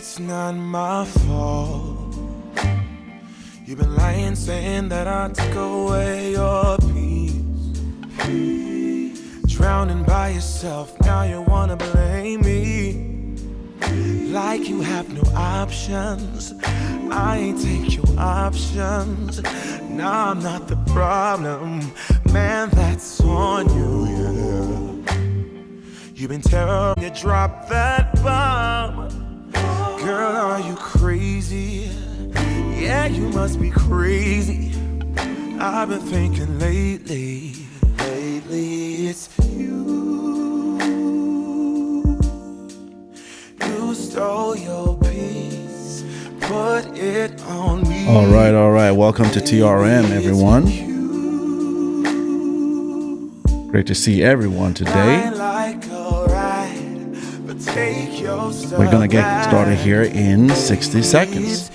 it's not my fault. You've been lying, saying that I took away your peace. Drowning by yourself, now you wanna blame me. Like you have no options. I ain't take your options. Nah, I'm not the problem. Man, that's on you, yeah. You've been terrible, you dropped that bomb. Girl, are you crazy? Yeah, you must be crazy. I've been thinking lately it's you. You stole your peace, put it on me. All right. Welcome to TRM, everyone. Great to see everyone today. We're going to get started here in 60 seconds.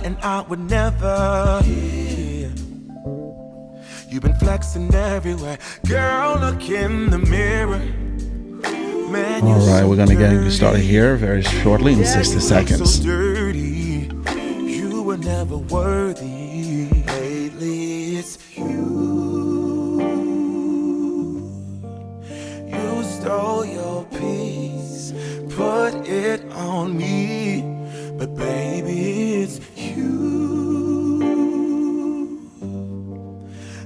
And I would never hear. You've been flexing everywhere. Girl, look in the mirror. Man, all right, we're gonna get started here very shortly in 60 seconds. So dirty. You were never worthy. Lately it's you. You stole your peace, put it on me. But baby, it's you.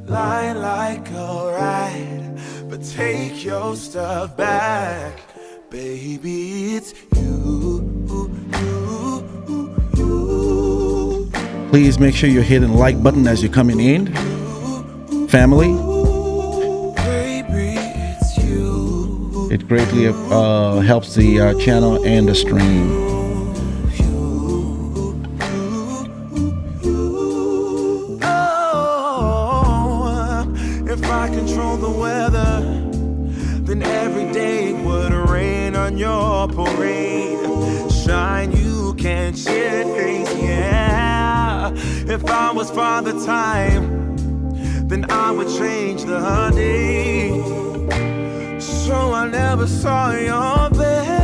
Lie like a rat, but take your stuff back. Baby, it's you. Please make sure you're hitting the like button as you're coming in. Family. Baby, it's you. It greatly helps the channel and the stream. Control the weather, then every day would rain on your parade. Shine, you can't chase, yeah. If I was Father Time, then I would change the day. So I never saw your face.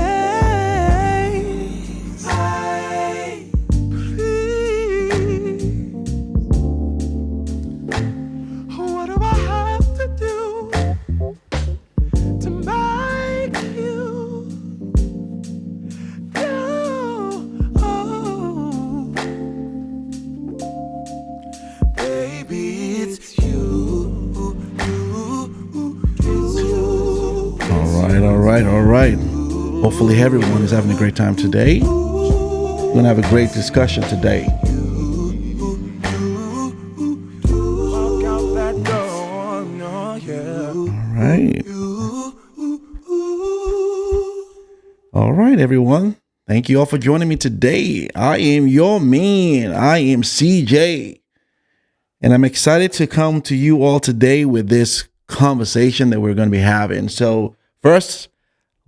All right. Hopefully everyone is having a great time today. We're going to have a great discussion today. All right, everyone. Thank you all for joining me today. I am your man. I am CJ. And I'm excited to come to you all today with this conversation that we're going to be having. So first,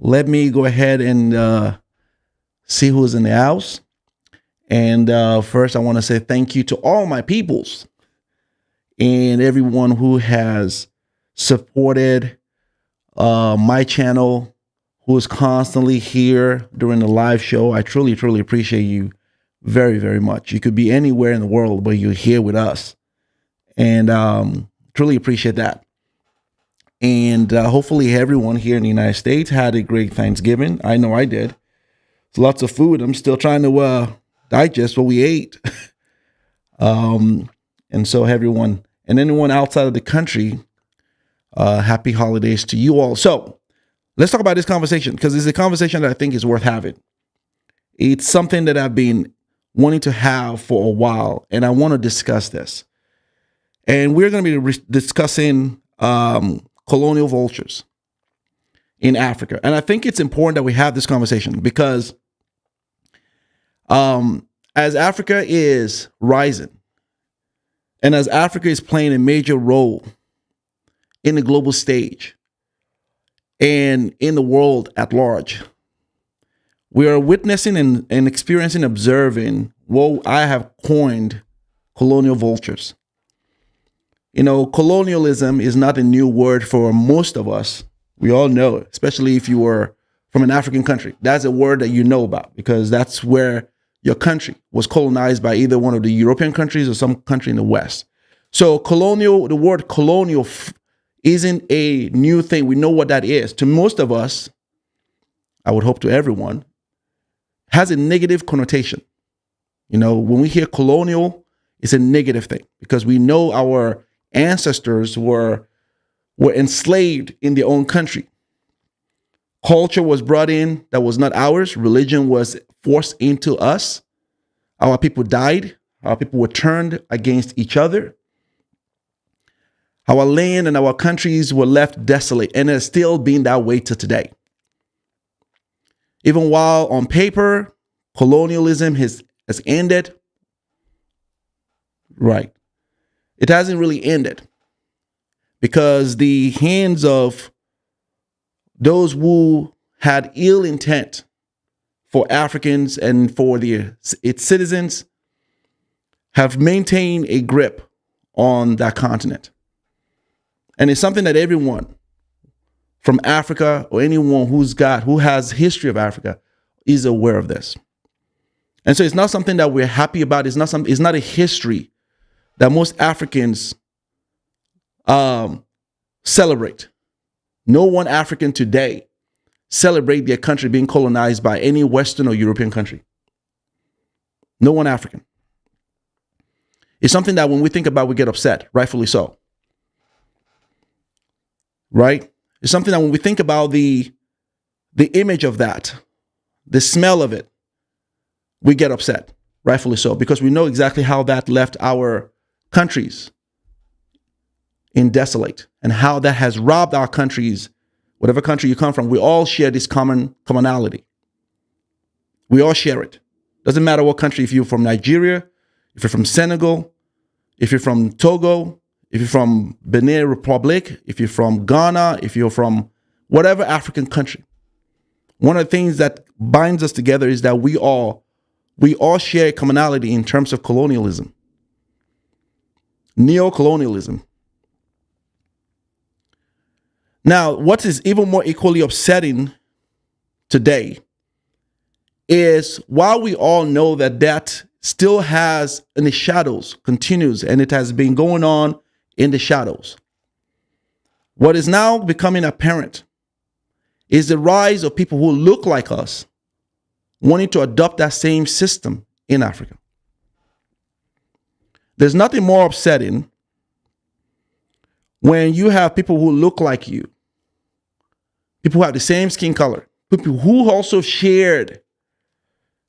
let me go ahead and see who's in the house. And first, I want to say thank you to all my peoples and everyone who has supported my channel, who is constantly here during the live show. I truly, truly appreciate you very, very much. You could be anywhere in the world, but you're here with us. And truly appreciate that. And hopefully everyone here in the United States had a great Thanksgiving. I know I did. It's lots of food. I'm still trying to digest what we ate. And so everyone, and anyone outside of the country, happy holidays to you all. So let's talk about this conversation, because it's a conversation that I think is worth having. It's something that I've been wanting to have for a while, and I want to discuss this. And we're going to be discussing colonial vultures in Africa. And I think it's important that we have this conversation because as Africa is rising, And as Africa is playing a major role in the global stage and in the world at large, we are witnessing and experiencing, observing what I have coined colonial vultures. You know, colonialism is not a new word for most of us. We all know it, especially if you were from an African country. That's a word that you know about because that's where your country was colonized by either one of the European countries or some country in the West. So the word colonial isn't a new thing. We know what that is. To most of us, I would hope to everyone, has a negative connotation. You know, when we hear colonial, it's a negative thing because we know our ancestors were enslaved in their own country. Culture was brought in that was not ours. Religion was forced into us. Our people died. Our people were turned against each other. Our land and our countries were left desolate, and it's still being that way to today. Even while on paper, colonialism has ended, right? It hasn't really ended because the hands of those who had ill intent for Africans and for its citizens have maintained a grip on that continent. And it's something that everyone from Africa or anyone who has history of Africa is aware of this. And so it's not something that we're happy about. It's not a history that most Africans celebrate. No one African today celebrate their country being colonized by any Western or European country. No one African. It's something that when we think about, we get upset, rightfully so. Right? It's something that when we think about the image of that, the smell of it, we get upset, rightfully so, because we know exactly how that left our countries in desolate and how that has robbed our countries, whatever country you come from. We all share this commonality. We all share it. Doesn't matter what country, if you're from Nigeria, if you're from Senegal, if you're from Togo, if you're from Benin Republic, if you're from Ghana, if you're from whatever African country. One of the things that binds us together is that we all share a commonality in terms of colonialism. Neo-colonialism. Now, what is even more equally upsetting today is while we all know that still has in the shadows, continues, and it has been going on in the shadows. What is now becoming apparent is the rise of people who look like us wanting to adopt that same system in Africa. There's nothing more upsetting when you have people who look like you, people who have the same skin color, people who also shared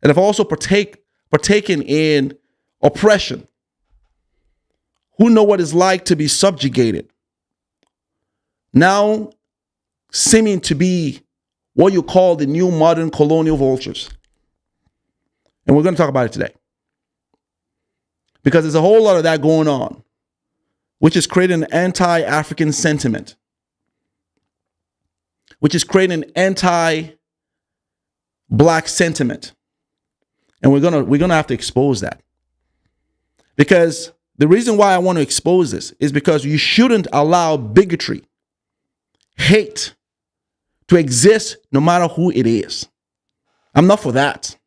and have also partaken in oppression, who know what it's like to be subjugated, now seeming to be what you call the new modern colonial vultures. And we're going to talk about it today. Because there's a whole lot of that going on, which is creating an anti-African sentiment, which is creating an anti-Black sentiment. And we're gonna have to expose that. Because the reason why I want to expose this is because you shouldn't allow bigotry, hate to exist no matter who it is. I'm not for that.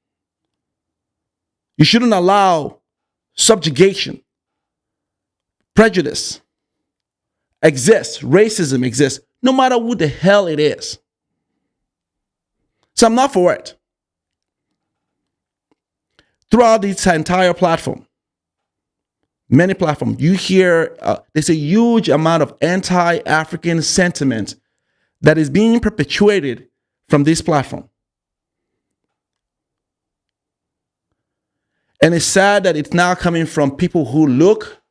You shouldn't allow subjugation, prejudice exists, racism exists, no matter who the hell it is. So I'm not for it. Throughout this entire platform, many platforms, you hear there's a huge amount of anti-African sentiment that is being perpetuated from this platform. And it's sad that it's now coming from people who look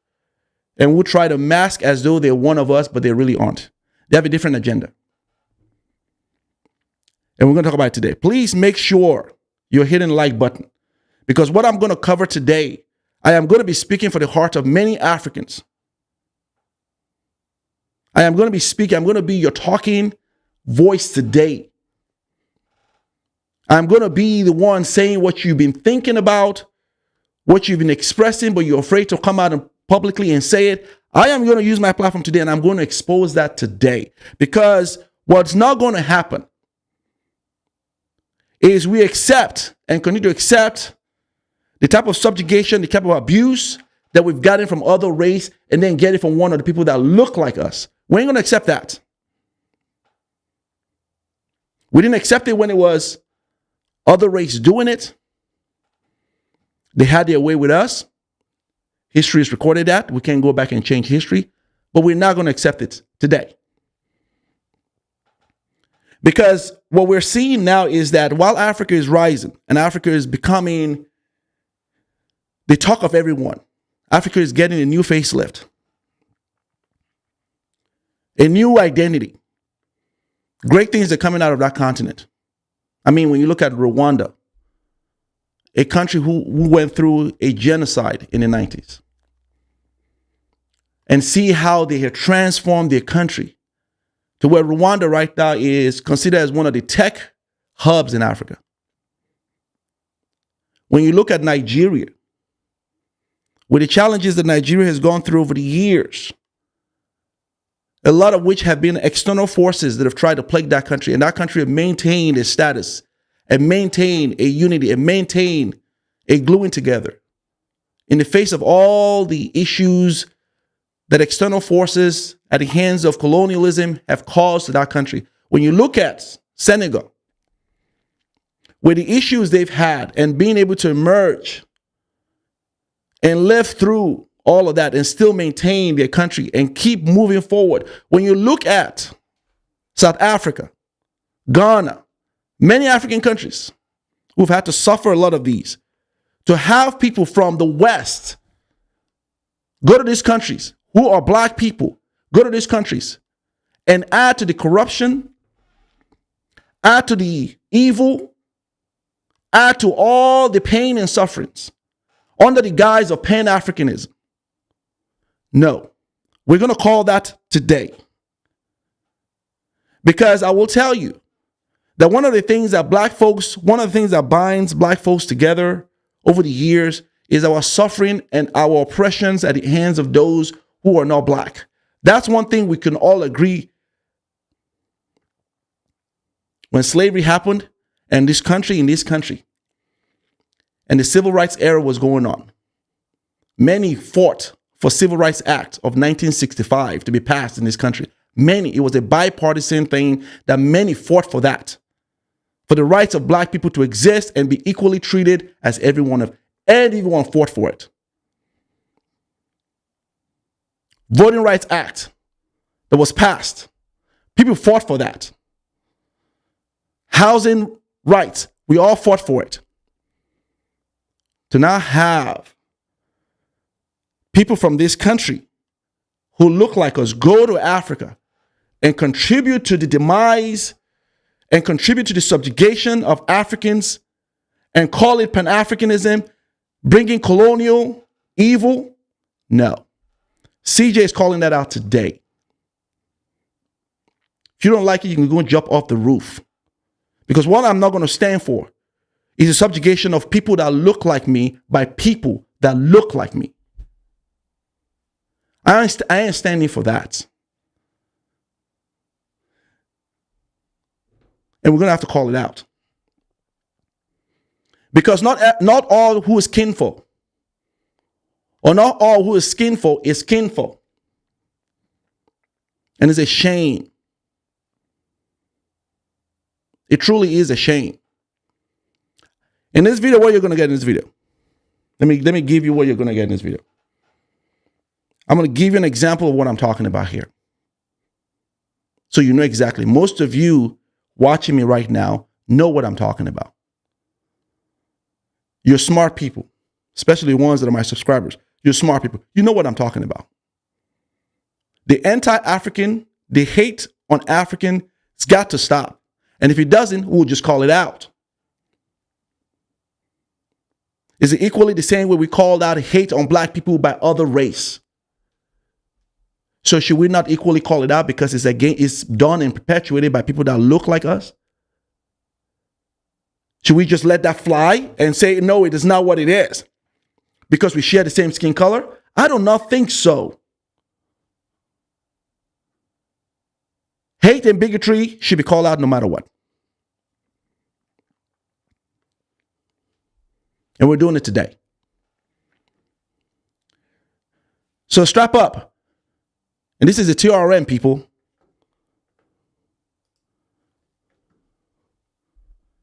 and who try to mask as though they're one of us, but they really aren't. They have a different agenda. And we're going to talk about it today. Please make sure you're hitting the like button, because what I'm going to cover today, I am going to be speaking for the heart of many Africans. I am going to be speaking. I'm going to be your talking voice today. I'm going to be the one saying what you've been thinking about, what you've been expressing, but you're afraid to come out and publicly and say it. I am going to use my platform today, and I'm going to expose that today, because what's not going to happen is we accept and continue to accept the type of subjugation, the type of abuse that we've gotten from other race, and then get it from one of the people that look like us. We ain't going to accept that. We didn't accept it when it was other race doing it. They had their way with us. History has recorded that. We can't go back and change history, but we're not going to accept it today. Because what we're seeing now is that while Africa is rising and Africa is becoming the talk of everyone, Africa is getting a new facelift, a new identity. Great things are coming out of that continent. I mean, when you look at Rwanda, a country who went through a genocide in the 90s, and see how they have transformed their country to where Rwanda right now is considered as one of the tech hubs in Africa. When you look at Nigeria, with the challenges that Nigeria has gone through over the years, a lot of which have been external forces that have tried to plague that country, and that country have maintained its status and maintained a unity and maintained a gluing together in the face of all the issues that external forces at the hands of colonialism have caused to that country. When you look at Senegal, with the issues they've had and being able to emerge and live through all of that and still maintain their country and keep moving forward. When you look at South Africa, Ghana, many African countries who've had to suffer a lot of these, to have people from the West go to these countries who are black people, go to these countries and add to the corruption, add to the evil, add to all the pain and sufferings under the guise of Pan-Africanism. No, we're going to call that today. Because I will tell you that one of the things that binds black folks together over the years is our suffering and our oppressions at the hands of those who are not black. That's one thing we can all agree. When slavery happened and in this country, and the Civil Rights era was going on, many fought for Civil Rights Act of 1965 to be passed in this country. It was a bipartisan thing that many fought for that. For the rights of black people to exist and be equally treated as everyone fought for it. Voting Rights Act that was passed. People fought for that. Housing rights, we all fought for it. To now have people from this country who look like us go to Africa and contribute to the demise and contribute to the subjugation of Africans and call it Pan-Africanism, bringing colonial evil? No. CJ is calling that out today. If you don't like it, you can go and jump off the roof. Because what I'm not going to stand for is the subjugation of people that look like me by people that look like me. I ain't standing for that. And we're going to have to call it out. Because not all who is kinfolk, or not all who is skinfolk is kinfolk. And it's a shame. It truly is a shame. In this video, what you're going to get in this video? Let me give you what you're going to get in this video. I'm going to give you an example of what I'm talking about here. So you know exactly. Most of you watching me right now know what I'm talking about. You're smart people, especially ones that are my subscribers. You're smart people. You know what I'm talking about. The anti-African, the hate on African, it's got to stop. And if it doesn't, we'll just call it out. Is it equally the same way we called out hate on black people by other race? So should we not equally call it out because it's done and perpetuated by people that look like us? Should we just let that fly and say, no, it is not what it is because we share the same skin color? I do not think so. Hate and bigotry should be called out no matter what. And we're doing it today. So strap up. And this is the TRM, people.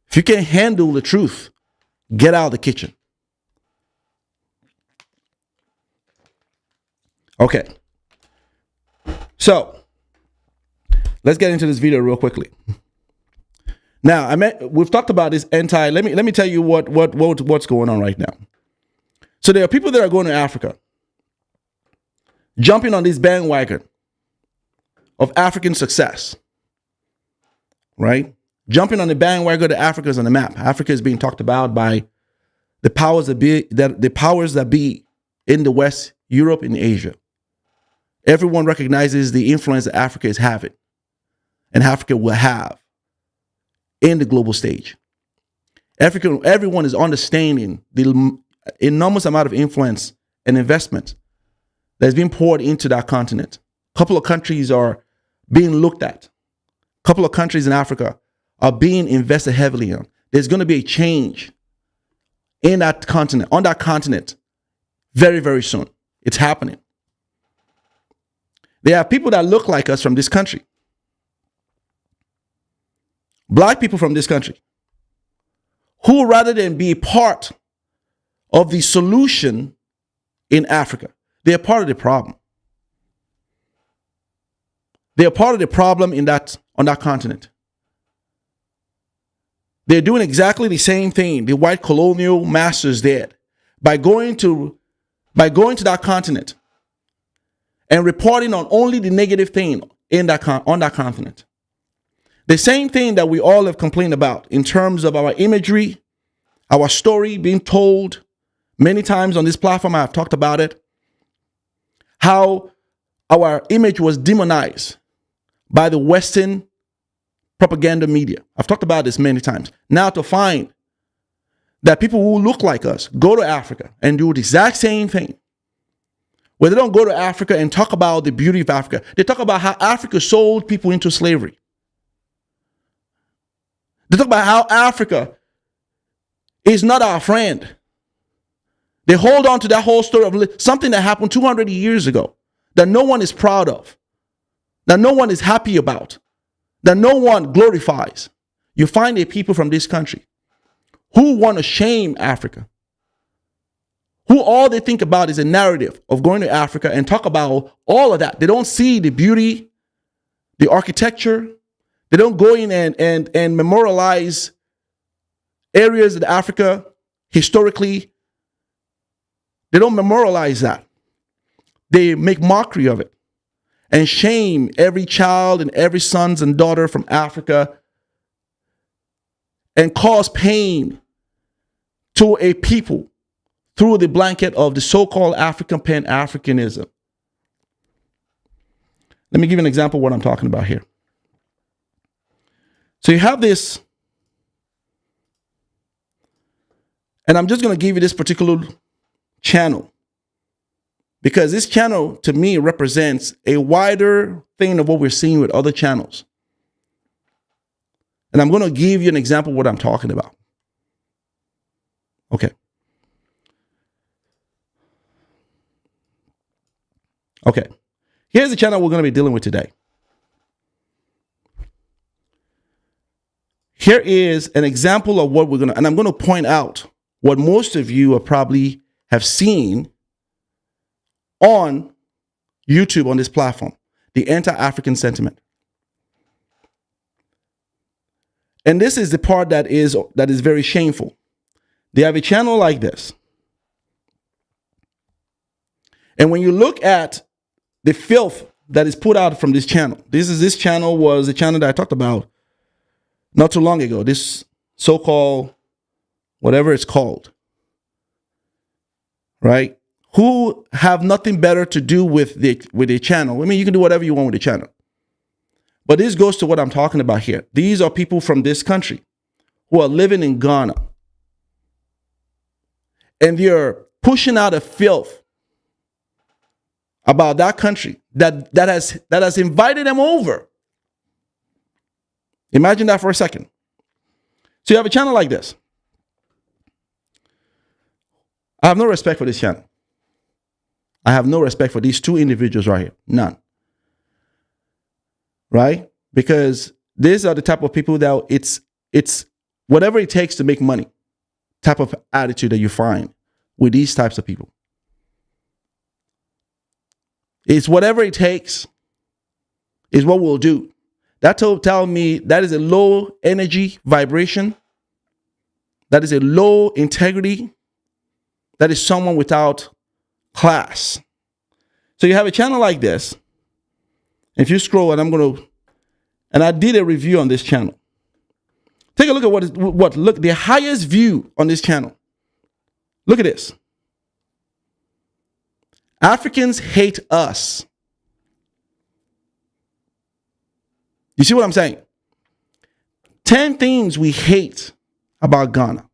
If you can't handle the truth, get out of the kitchen. Okay. So let's get into this video real quickly. Now, we've talked about this let me tell you what's going on right now. So there are people that are going to Africa, jumping on this bandwagon of African success, right? Jumping on the bandwagon that Africa is on the map. Africa is being talked about by the powers that be in the West, Europe, and Asia. Everyone recognizes the influence that Africa is having and Africa will have in the global stage. Everyone is understanding the enormous amount of influence and investment that's being poured into that continent. A couple of countries are being looked at. A couple of countries in Africa are being invested heavily in. There's going to be a change in that continent, on that continent, very, very soon. It's happening. There are people that look like us from this country. Black people from this country who, rather than be part of the solution in Africa, they're part of the problem. They're part of the problem on that continent. They're doing exactly the same thing the white colonial masters did by going to that continent and reporting on only the negative thing on that continent. The same thing that we all have complained about in terms of our imagery, our story being told many times on this platform. I've talked about it. How our image was demonized by the Western propaganda media. I've talked about this many times. Now to find that people who look like us go to Africa and do the exact same thing. Where they don't go to Africa and talk about the beauty of Africa. They talk about how Africa sold people into slavery. They talk about how Africa is not our friend. They hold on to that whole story of something that happened 200 years ago that no one is proud of, that no one is happy about, that no one glorifies. You find a people from this country who want to shame Africa, who all they think about is a narrative of going to Africa and talk about all of that. They don't see the beauty, the architecture. They don't go in and memorialize areas of Africa historically. They don't memorialize that. They make mockery of it and shame every child and every sons and daughter from Africa and cause pain to a people through the blanket of the so-called African Pan-Africanism. Let me give you an example of what I'm talking about here. So you have this, and I'm just going to give you this particular channel because this channel to me represents a wider thing of what we're seeing with other channels. And I'm going to give you an example of what I'm talking about. Okay. Okay. Here's the channel we're going to be dealing with today. Here is an example of what and I'm going to point out what most of you probably have seen on YouTube on this platform, the anti-African sentiment. And this is the part that is very shameful. They have a channel like this. And when you look at the filth that is put out from this channel, this channel was a channel that I talked about not too long ago, this so-called, whatever it's called, right? Who have nothing better to do with the channel. I mean, you can do whatever you want with the channel. But this goes to what I'm talking about here. These are people from this country who are living in Ghana. And they're pushing out a filth about that country that has invited them over. Imagine that for a second. So you have a channel like this. I have no respect for this channel. I have no respect for these two individuals right here. None. Right? Because these are the type of people that it's whatever it takes to make money type of attitude that you find with these types of people. It's whatever it takes is what we'll do. That tell me that is a low energy vibration. That is a low integrity. That is someone without class. So you have a channel like this. If you scroll, and I did a review on this channel. Take a look at look, the highest view on this channel. Look at this. Africans hate us. You see what I'm saying? 10 things we hate about Ghana.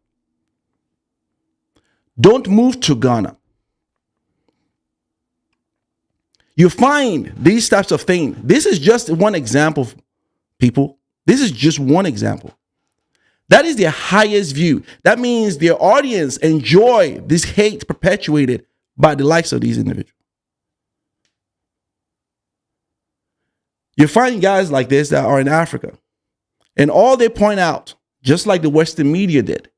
Don't move to Ghana. You find these types of things. This is just one example, people. This is just one example. That is their highest view. That means their audience enjoy this hate perpetuated by the likes of these individuals. You find guys like this that are in Africa, and all they point out, just like the Western media did,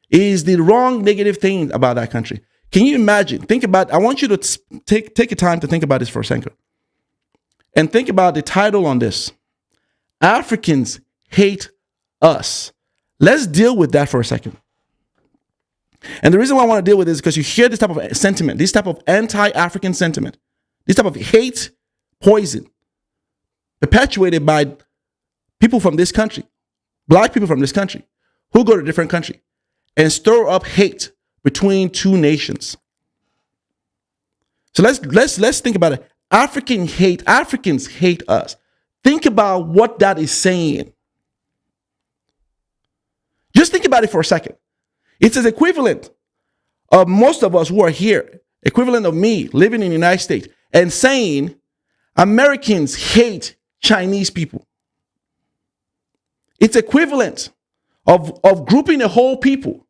is the wrong negative thing about that country. Can you imagine? Think about, I want you to take a time to think about this for a second. And think about the title on this. Africans hate us. Let's deal with that for a second. And the reason why I want to deal with this is because you hear this type of sentiment, this type of anti-African sentiment, this type of hate poison perpetuated by people from this country, black people from this country, who go to a different country and stir up hate between two nations. So let's think about it. Africans hate us. Think about what that is saying. Just think about it for a second. It's an equivalent of most of us who are here, equivalent of me living in the United States and saying Americans hate Chinese people. It's equivalent of grouping a whole people,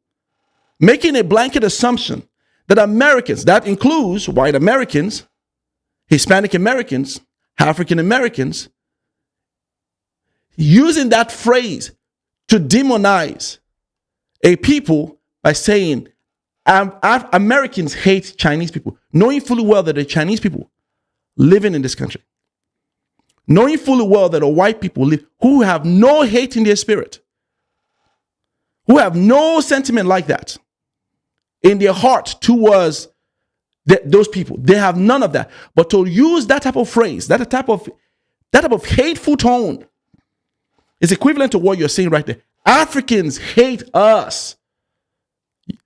making a blanket assumption that Americans, that includes white Americans, Hispanic Americans, African Americans, using that phrase to demonize a people by saying Americans hate Chinese people, knowing fully well that the Chinese people living in this country, knowing fully well that the white people live who have no hate in their spirit, who have no sentiment like that in their heart towards those people. They have none of that. But to use that type of phrase, that type of hateful tone is equivalent to what you're saying right there. Africans hate us.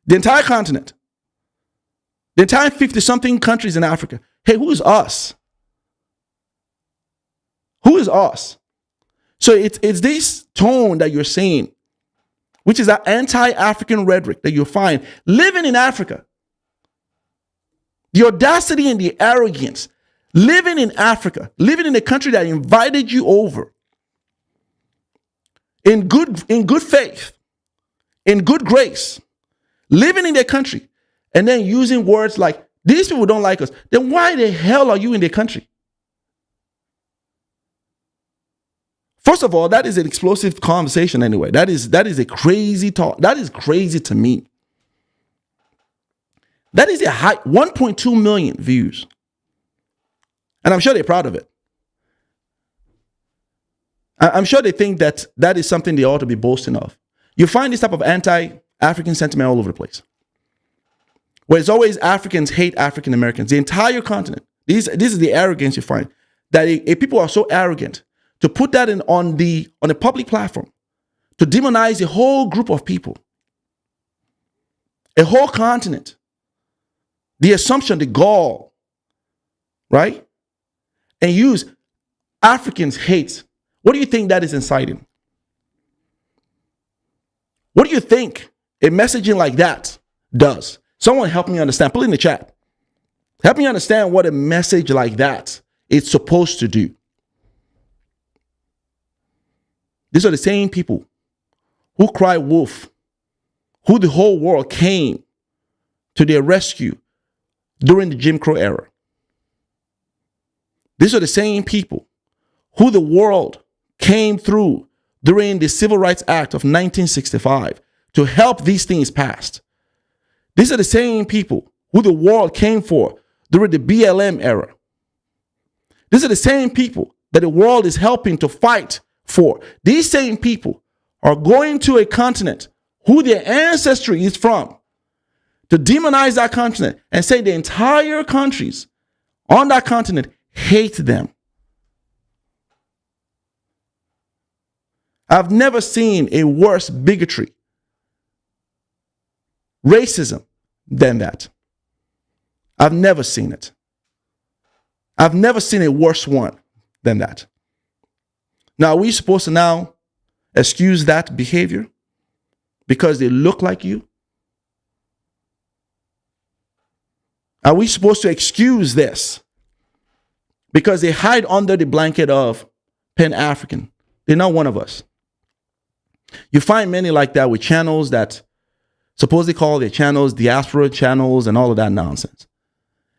The entire continent. The entire 50-something countries in Africa. Hey, who is us? Who is us? So it's this tone that you're saying, which is that anti-African rhetoric that you find living in Africa. The audacity and the arrogance living in Africa, living in a country that invited you over in good faith, in good grace, living in their country, and then using words like, these people don't like us. Then why the hell are you in their country? First of all, that is an explosive conversation anyway. That is a crazy talk. That is crazy to me. That is a high 1.2 million views. And I'm sure they're proud of it. I'm sure they think that that is something they ought to be boasting of. You find this type of anti-African sentiment all over the place, where it's always Africans hate African Americans. The entire continent. This is the arrogance you find, that people are so arrogant to put that on a public platform, to demonize a whole group of people, a whole continent. The assumption, the gall, right? And use Africans hate. What do you think that is inciting? What do you think a messaging like that does? Someone help me understand. Put it in the chat. Help me understand what a message like that is supposed to do. These are the same people who cry wolf, who the whole world came to their rescue during the Jim Crow era. These are the same people who the world came through during the Civil Rights Act of 1965 to help these things pass. These are the same people who the world came for during the BLM era. These are the same people that the world is helping to fight for. These same people are going to a continent who their ancestry is from to demonize that continent and say the entire countries on that continent hate them. I've never seen a worse bigotry, racism than that. I've never seen it. I've never seen a worse one than that. Now, are we supposed to now excuse that behavior because they look like you? Are we supposed to excuse this because they hide under the blanket of Pan-African? They're not one of us. You find many like that with channels that supposedly call their channels diaspora channels and all of that nonsense.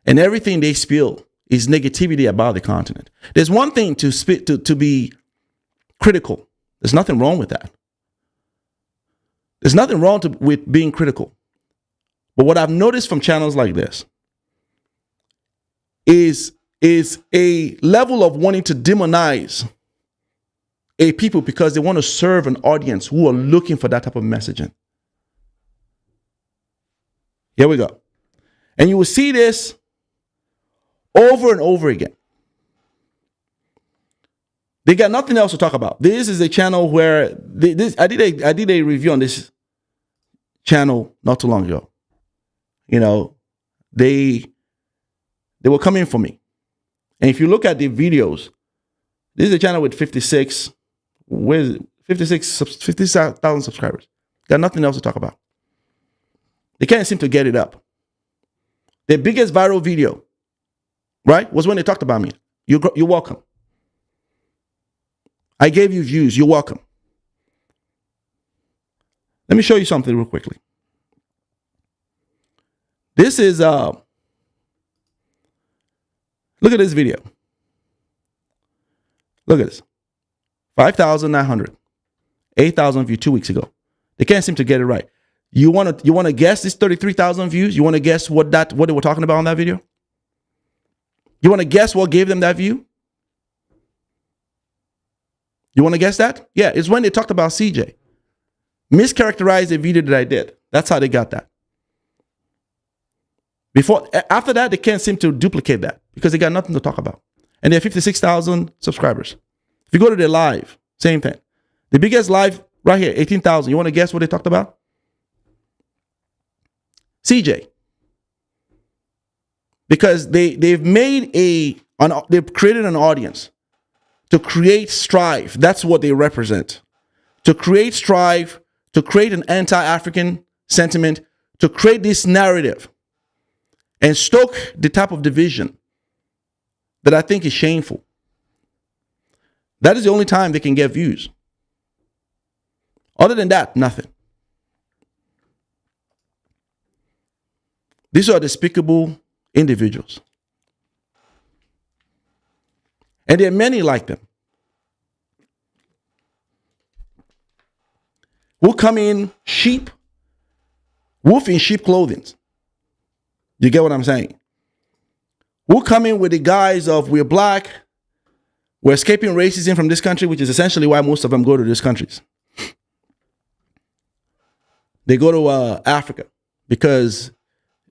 And everything they spill is negativity about the continent. There's one thing to be critical. There's nothing wrong with that. There's nothing wrong with being critical. But what I've noticed from channels like this is a level of wanting to demonize a people because they want to serve an audience who are looking for that type of messaging. Here we go. And you will see this over and over again. They got nothing else to talk about. This is a channel where I did a review on this channel not too long ago. You know, they were coming for me. And if you look at the videos, this is a channel with 56,000 subscribers. Got nothing else to talk about. They can't seem to get it up. Their biggest viral video, right, was when they talked about me. You're welcome. I gave you views. You're welcome. Let me show you something real quickly. This is look at this video. Look at this. 5,900. 8,000 views 2 weeks ago. They can't seem to get it right. You want to guess this 33,000 views? You want to guess what they were talking about on that video? You want to guess what gave them that view? You want to guess that? Yeah, it's when they talked about CJ. Mischaracterized the video that I did. That's how they got that. After that, they can't seem to duplicate that because they got nothing to talk about. And they have 56,000 subscribers. If you go to their live, same thing. The biggest live right here, 18,000. You want to guess what they talked about? CJ. Because they've created an audience to create strife. That's what they represent. To create strife, to create an anti-African sentiment, to create this narrative and stoke the type of division that I think is shameful. That is the only time they can get views. Other than that, nothing. These are despicable individuals. And there are many like them who come in wolf in sheep clothing. You get what I'm saying? Who come in with the guise of we're black, we're escaping racism from this country, which is essentially why most of them go to these countries. They go to Africa because,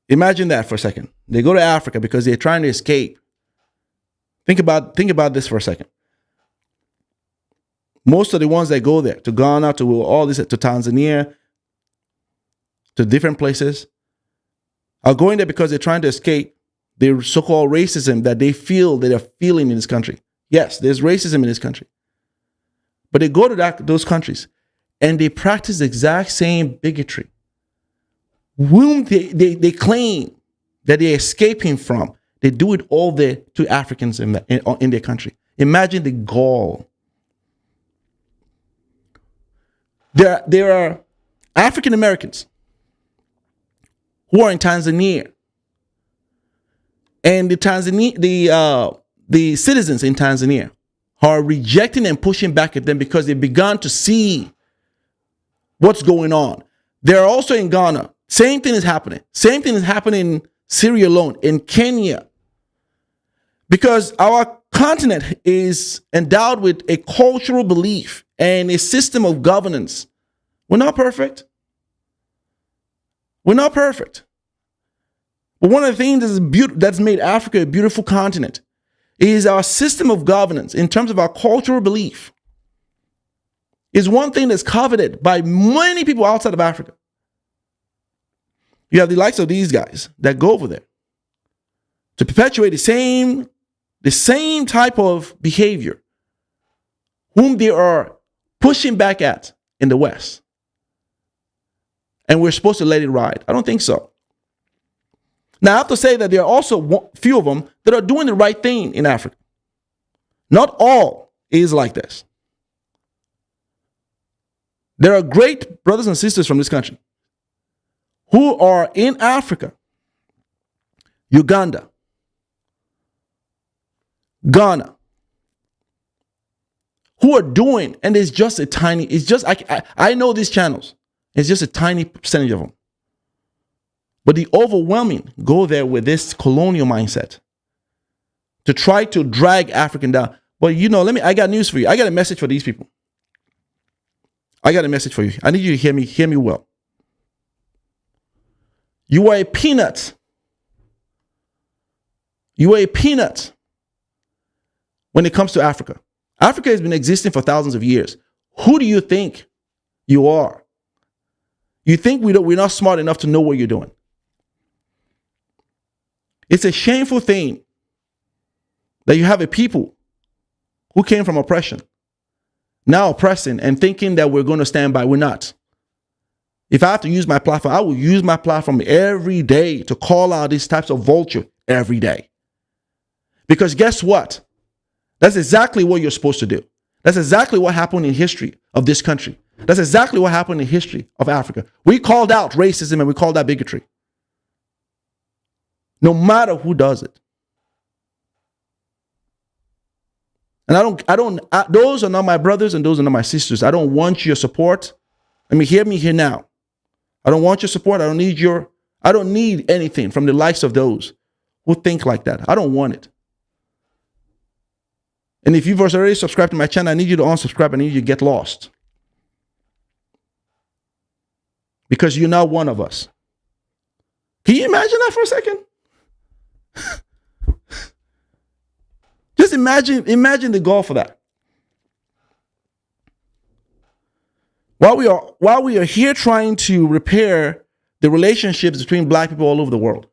imagine that for a second. They go to Africa because they're trying to escape. Think about this for a second. Most of the ones that go there, to Ghana, to all this, to Tanzania, to different places, are going there because they're trying to escape the so-called racism that they feel that they're feeling in this country. Yes, there's racism in this country. But they go to those countries and they practice the exact same bigotry, whom they claim that they're escaping from. They do it all there to Africans in their country. Imagine the gall. There are African Americans who are in Tanzania, and the citizens in Tanzania are rejecting and pushing back at them because they've begun to see what's going on. They're also in Ghana. Same thing is happening. Same thing is happening in Syria alone, in Kenya. Because our continent is endowed with a cultural belief and a system of governance. We're not perfect. We're not perfect. But one of the things that's made Africa a beautiful continent is our system of governance in terms of our cultural belief is one thing that's coveted by many people outside of Africa. You have the likes of these guys that go over there to perpetuate the same type of behavior whom they are pushing back at in the West. And we're supposed to let it ride. I don't think so. Now, I have to say that there are also few of them that are doing the right thing in Africa. Not all is like this. There are great brothers and sisters from this country who are in Africa, Uganda, Ghana, who are doing, and it's just a tiny, it's just, I know these channels. It's just a tiny percentage of them. But the overwhelming go there with this colonial mindset to try to drag African down. But I got news for you. I got a message for these people. I got a message for you. I need you to hear me well. You are a peanut. You are a peanut when it comes to Africa. Africa has been existing for thousands of years. Who do you think you are? You think we're not smart enough to know what you're doing. It's a shameful thing that you have a people who came from oppression now oppressing and thinking that we're going to stand by. We're not. If I have to use my platform, I will use my platform every day to call out these types of vulture every day. Because guess what? That's exactly what you're supposed to do. That's exactly what happened in history of this country. That's exactly what happened in history of Africa. We called out racism and we called out bigotry. No matter who does it. And those are not my brothers and those are not my sisters. I don't want your support. Hear me here now. I don't want your support. I don't need anything from the likes of those who think like that. I don't want it. And if you've already subscribed to my channel, I need you to unsubscribe. I need you to get lost. Because you're not one of us. Can you imagine that for a second? Just imagine the goal for that. While we are here trying to repair the relationships between black people all over the world,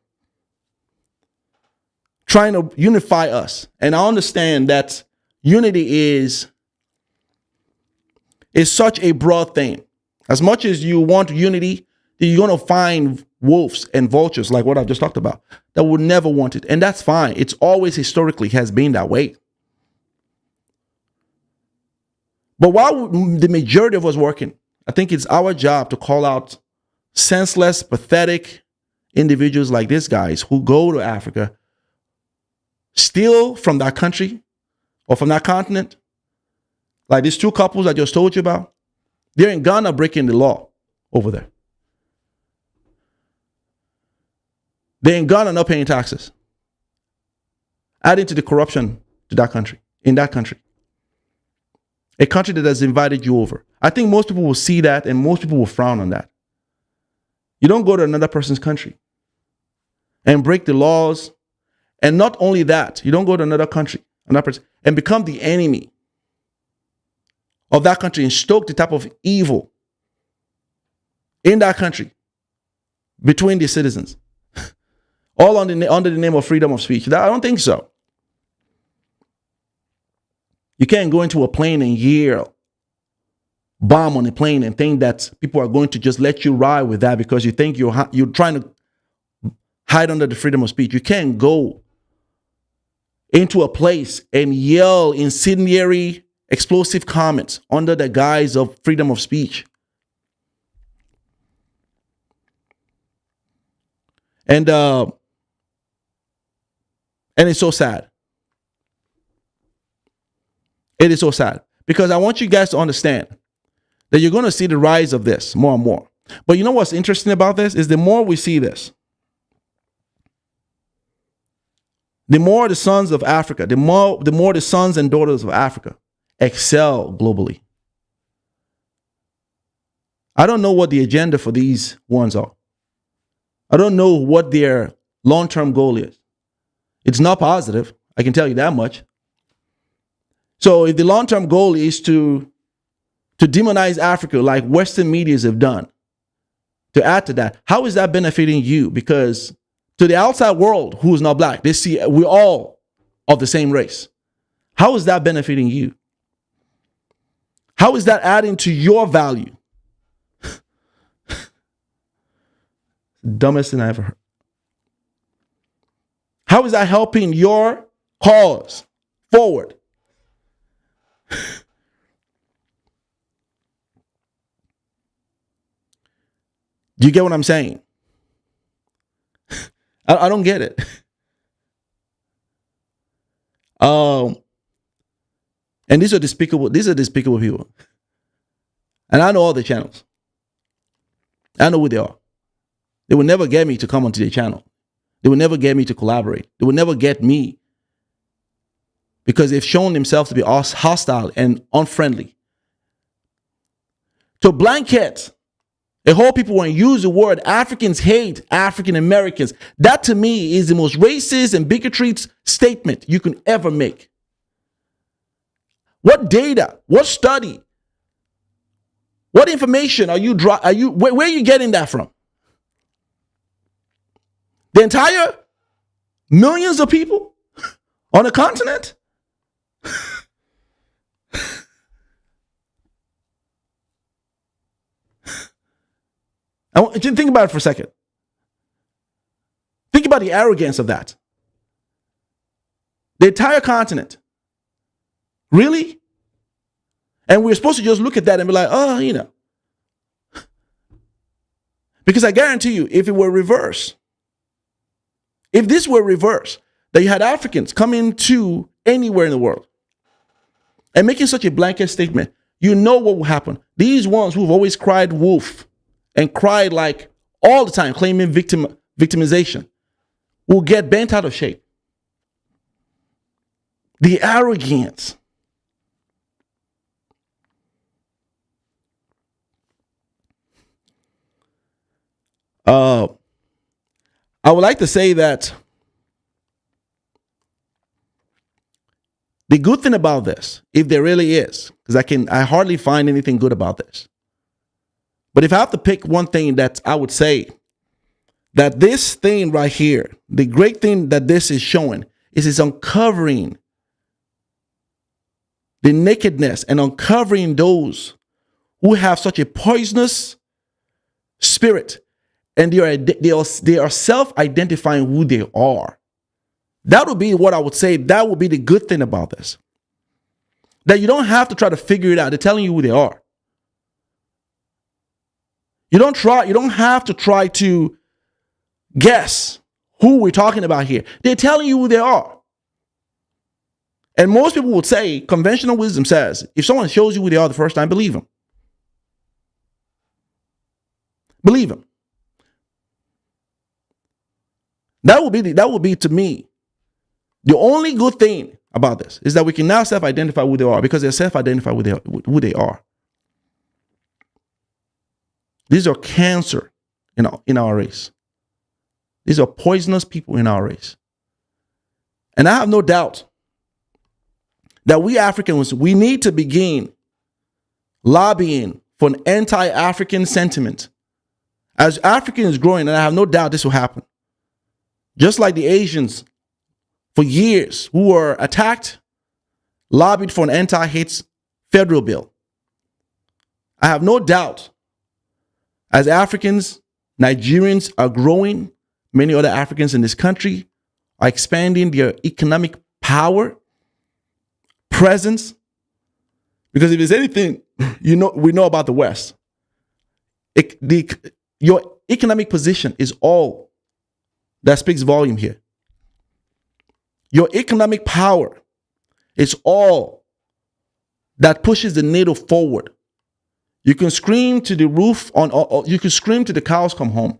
trying to unify us. And I understand that unity is such a broad thing. As much as you want unity, you're going to find wolves and vultures, like what I've just talked about, that would never want it. And that's fine. It's always historically has been that way. But while the majority of us working, I think it's our job to call out senseless, pathetic individuals like these guys who go to Africa, steal from that country or from that continent. Like these two couples I just told you about. They're in Ghana breaking the law over there. They're in Ghana not paying taxes, adding to the corruption to that country, in that country. A country that has invited you over. I think most people will see that and most people will frown on that. You don't go to another person's country and break the laws. And not only that, you don't go to another country, another person, and become the enemy of that country and stoke the type of evil in that country between the citizens. all under the name of freedom of speech. I don't think so. You can't go into a plane and yell bomb on the plane and think that people are going to just let you ride with that because you think you're trying to hide under the freedom of speech. You can't go into a place and yell incendiary, explosive comments under the guise of freedom of speech. And it's so sad. It is so sad because I want you guys to understand that you're going to see the rise of this more and more. But you know what's interesting about this is the more we see this, the more the sons of Africa, the more the sons and daughters of Africa excel globally. I don't know what the agenda for these ones are. I don't know what their long-term goal is. It's not positive. I can tell you that much. So if the long-term goal is to demonize Africa like Western medias have done, to add to that, how is that benefiting you? Because to the outside world who is not black, they see we're all of the same race. How is that benefiting you? How is that adding to your value? Dumbest thing I ever heard. How is that helping your cause forward? Do you get what I'm saying? I don't get it. And these are despicable people. And I know all the channels. I know who they are. They will never get me to come onto their channel. They will never get me to collaborate. They will never get me because they've shown themselves to be hostile and unfriendly. To blanket a whole people when use the word Africans hate African Americans. That to me is the most racist and bigotry statement you can ever make. What data? What study? What information where are you getting that from? The entire millions of people on a continent? I want you to think about it for a second. Think about the arrogance of that. The entire continent. Really? And we're supposed to just look at that and be like, oh, you know. Because I guarantee you, if it were reversed, if this were reversed, that you had Africans coming to anywhere in the world and making such a blanket statement, you know what will happen. These ones who've always cried wolf and cried like all the time, claiming victimization, will get bent out of shape. The arrogance. I would like to say that the good thing about this, if there really is, because I hardly find anything good about this. But if I have to pick one thing that I would say that this thing right here, the great thing that this is showing is it's uncovering the nakedness and uncovering those who have such a poisonous spirit. And they are self-identifying who they are. That would be what I would say. That would be the good thing about this. That you don't have to try to figure it out. They're telling you who they are. You don't have to try to guess who we're talking about here. They're telling you who they are. And most people would say, conventional wisdom says, if someone shows you who they are the first time, believe them. Believe them. That would be to me, the only good thing about this is that we can now self-identify who they are because they're self-identify who they are. These are cancer in our race. These are poisonous people in our race. And I have no doubt that we Africans, we need to begin lobbying for an anti-African sentiment. As Africans growing, and I have no doubt this will happen, just like the Asians for years who were attacked, lobbied for an anti-hate federal bill. I have no doubt as Africans, Nigerians are growing, many other Africans in this country are expanding their economic power, presence. Because if there's anything we know about the West, your economic position is all that speaks volume here. Your economic power is all that pushes the needle forward. You can scream to the roof you can scream to the cows come home.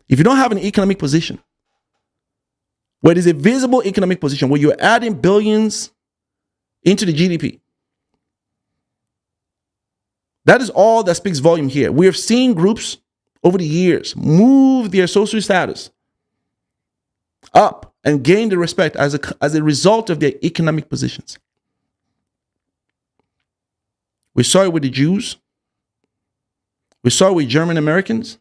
If you don't have an economic position, where there's a visible economic position, where you're adding billions into the GDP, that is all that speaks volume here. We have seen groups over the years move their social status up and gain the respect as a result of their economic positions. We saw it with the Jews. We saw it with German Americans.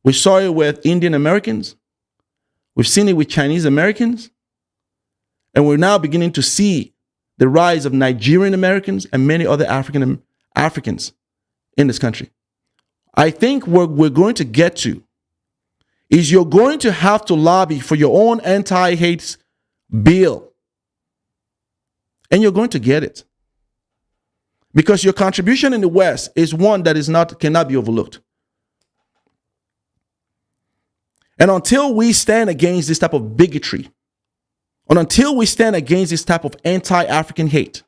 We saw it with Indian Americans. We've seen it with Chinese Americans. And we're now beginning to see the rise of Nigerian Americans and many other Africans in this country. I think what we're going to get to is you're going to have to lobby for your own anti-hate bill. And you're going to get it. Because your contribution in the West is one that cannot be overlooked. And until we stand against this type of bigotry, and until we stand against this type of anti-African hate,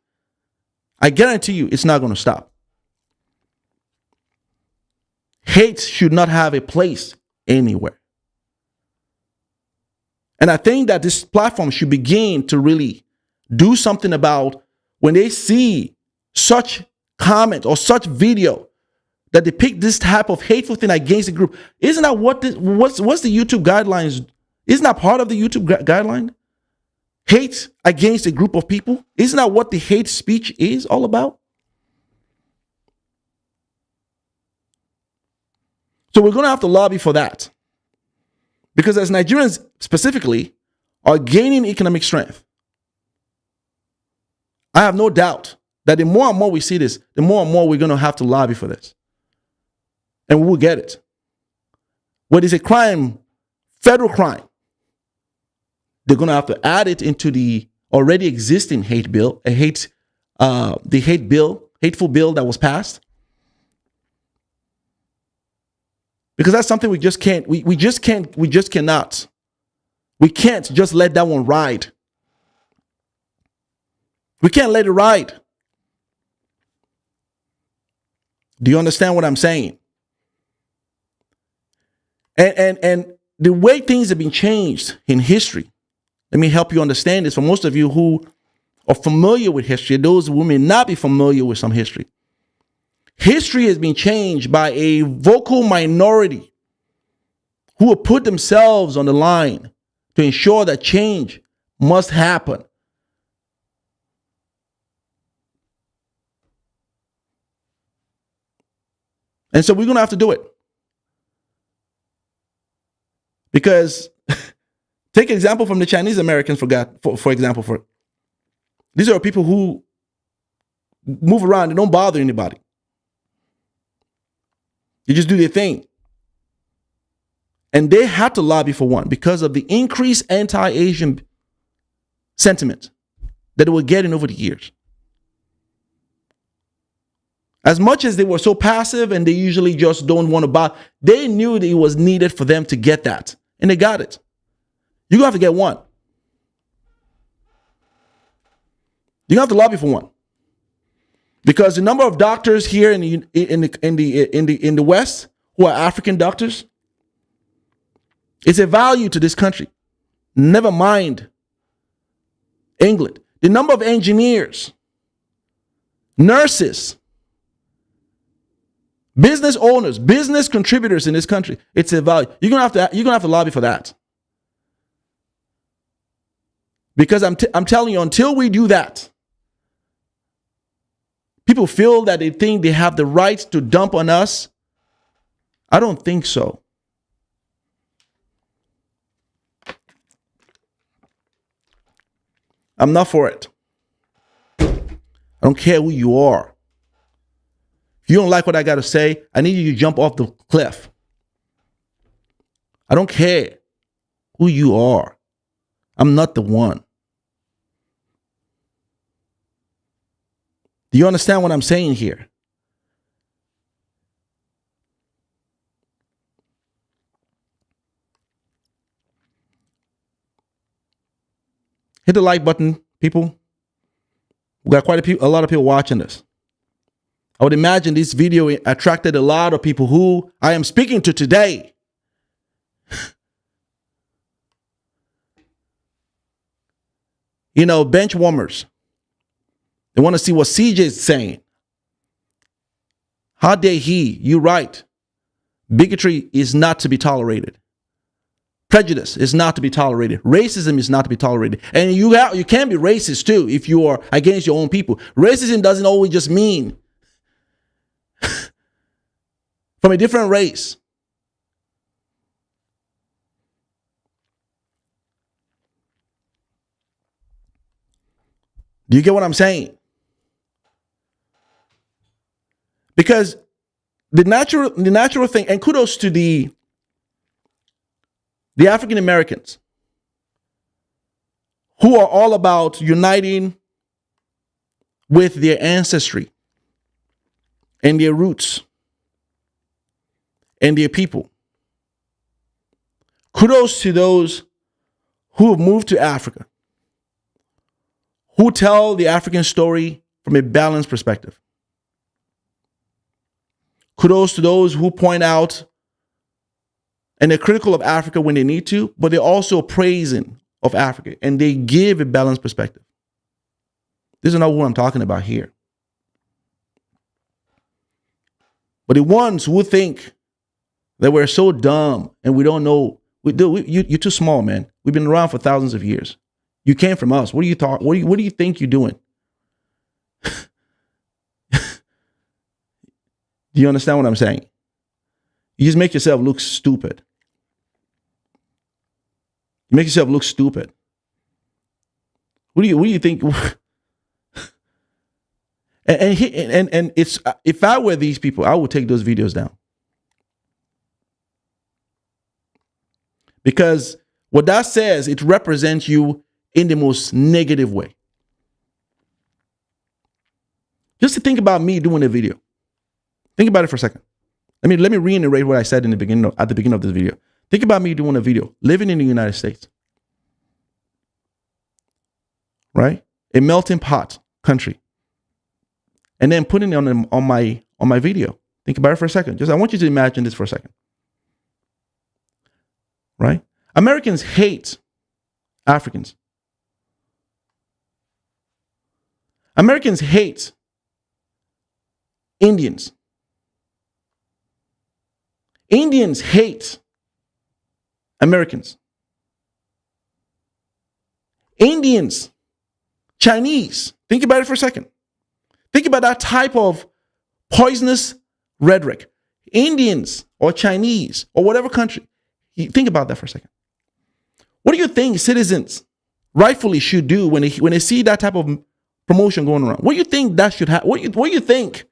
I guarantee you it's not going to stop. Hate should not have a place anywhere. And I think that this platform should begin to really do something about when they see such comment or such video that depict this type of hateful thing against the group. Isn't that what's the YouTube guidelines? Isn't that part of the YouTube guideline? Hate against a group of people? Isn't that what the hate speech is all about? So we're going to have to lobby for that. Because as Nigerians specifically are gaining economic strength, I have no doubt that the more and more we see this, the more and more we're going to have to lobby for this. And we will get it. What is a crime, federal crime, they're going to have to add it into the already existing hate bill, hateful bill that was passed. Because that's something we just can't, we cannot. We can't just let that one ride. We can't let it ride. Do you understand what I'm saying? And the way things have been changed in history, let me help you understand this. For most of you who are familiar with history, those who may not be familiar with some history, history has been changed by a vocal minority who have put themselves on the line to ensure that change must happen. And so we're going to have to do it. Because take an example from the Chinese Americans, for example. These are people who move around and don't bother anybody. They just do their thing. And they had to lobby for one because of the increased anti-Asian sentiment that they were getting over the years. As much as they were so passive and they usually just don't want to buy, they knew that it was needed for them to get that. And they got it. You're going to have to get one. You're going to have to lobby for one. Because the number of doctors here in the West who are African doctors, it's a value to this country. Never mind England. The number of engineers, nurses, business owners, business contributors in this country, it's a value. You're gonna have to lobby for that. Because I'm telling you, until we do that, people feel that they think they have the right to dump on us. I don't think so. I'm not for it. I don't care who you are. If you don't like what I got to say, I need you to jump off the cliff. I don't care who you are. I'm not the one. Do you understand what I'm saying here? Hit the like button, people. We got a lot of people watching this. I would imagine this video attracted a lot of people who I am speaking to today. You know, bench warmers. They want to see what CJ is saying. How dare he? You're right. Bigotry is not to be tolerated. Prejudice is not to be tolerated. Racism is not to be tolerated. And you can be racist too if you are against your own people. Racism doesn't always just mean from a different race. Do you get what I'm saying? Because the natural thing, and kudos to the African Americans who are all about uniting with their ancestry and their roots and their people. Kudos to those who have moved to Africa, who tell the African story from a balanced perspective. Kudos to those who point out and they're critical of Africa when they need to, but they're also praising of Africa and they give a balanced perspective. This is not what I'm talking about here. But the ones who think that we're so dumb and we don't know, you're too small, man. We've been around for thousands of years. You came from us. What do you think you're doing? Do you understand what I'm saying? You just make yourself look stupid. You make yourself look stupid. What do you think? And it's, if I were these people, I would take those videos down. Because what that says, it represents you in the most negative way. Just to think about me doing a video. Think about it for a second. Let me reiterate what I said at the beginning of this video. Think about me doing a video, living in the United States. Right? A melting pot country. And then putting it on my video. Think about it for a second. I want you to imagine this for a second. Right? Americans hate Africans. Americans hate Indians. Indians hate Americans. Indians, Chinese. Think about it for a second. Think about that type of poisonous rhetoric. Indians or Chinese or whatever country. Think about that for a second. What do you think citizens rightfully should do when they see that type of promotion going around? What do you think that should happen? What do you think?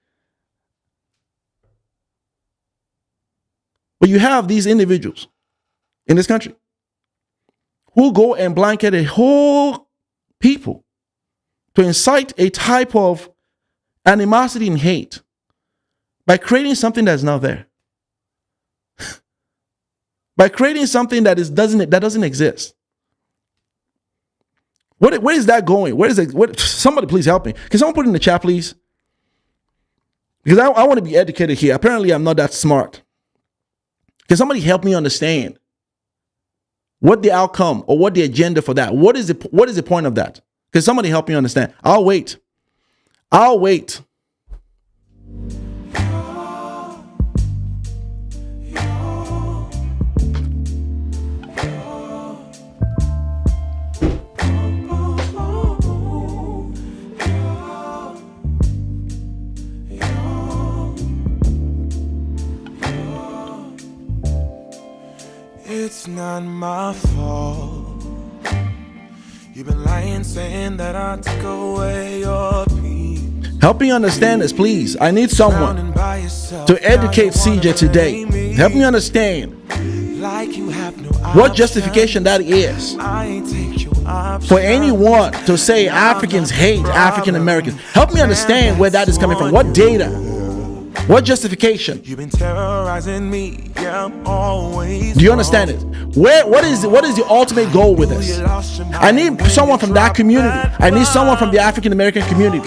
But you have these individuals in this country who go and blanket a whole people to incite a type of animosity and hate by creating something that's not there. By creating something that doesn't exist. Where is that going? Where is it? Somebody please help me. Can someone put it in the chat, please? Because I want to be educated here. Apparently, I'm not that smart. Can somebody help me understand what the outcome or what the agenda for that? What is the point of that? Can somebody help me understand? I'll wait. It's not my fault. You've been lying, saying that I took away your peace. Help me understand this, please. I need someone to educate CJ today. Help me understand what justification that is for anyone to say Africans hate African Americans. Help me understand where that is coming from. What data? What justification? You've been terrorizing me. Yeah, I'm always. Do you understand it? What is the ultimate goal with this? I need someone from that community. I need someone from the African American community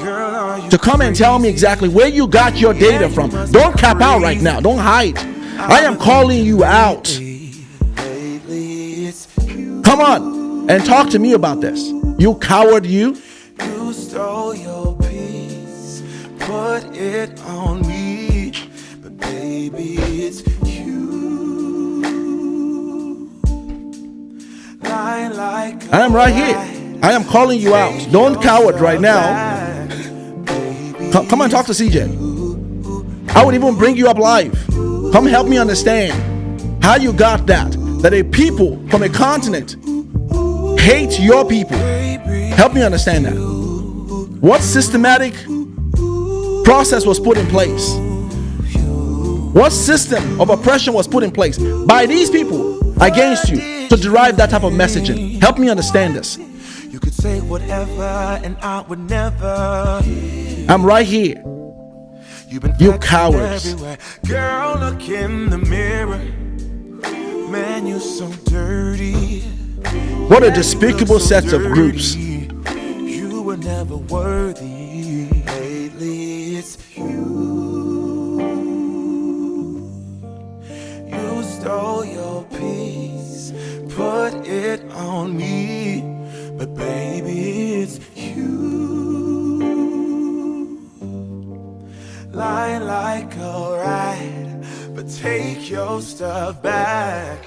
to come and tell me exactly where you got your data from. Don't cap out right now. Don't hide. I am calling you out. Come on and talk to me about this. You coward, you. You stole your peace, put it on me, but baby, it's you. Lie like I am right here. I am calling you out. Don't coward right now. Come and talk to CJ. I would even bring you up live. Come help me understand how you got that a people from a continent hate your people. Help me understand that. What systematic process was put in place? What system of oppression was put in place by these people against you to derive that type of messaging? Help me understand this. you could say whatever and I would never. I'm right here. You cowards. Everywhere. Girl, look in the mirror. Man, you so dirty. What a despicable set of groups. You were never worthy. Lately it's you. You stole your peace, put it on me, but baby it's you. Lie like a ride, but take your stuff back.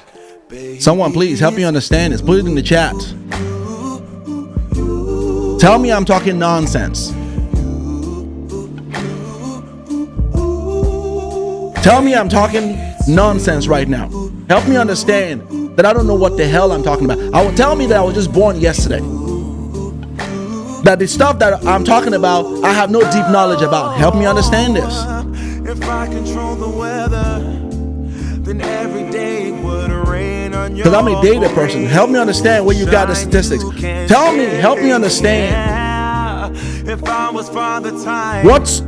Baby, Someone please help me understand this. Put it in the chat. Tell me I'm talking nonsense. Tell me I'm talking nonsense right now. Help me understand that I don't know what the hell I'm talking about. I will tell me that I was just born yesterday. That the stuff that I'm talking about, I have no deep knowledge about. Help me understand this. If I control the weather, then every day it would rain on your. Because I'm a data person. Help me understand where you got the statistics. Tell me, help me understand. If I was Father Time, What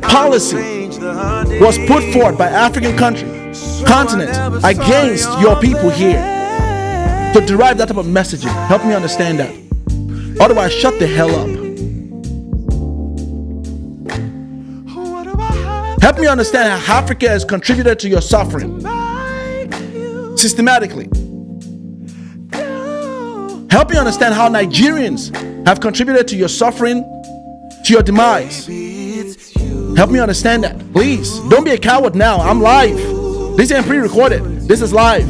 policy was put forth by African continent against your people here to derive that type of messaging? Help me understand that. Otherwise, shut the hell up. Help me understand how Africa has contributed to your suffering systematically. Help me understand how Nigerians have contributed to your suffering, to your demise. Help me understand that. Please, don't be a coward now. I'm live. This ain't pre-recorded. This is live.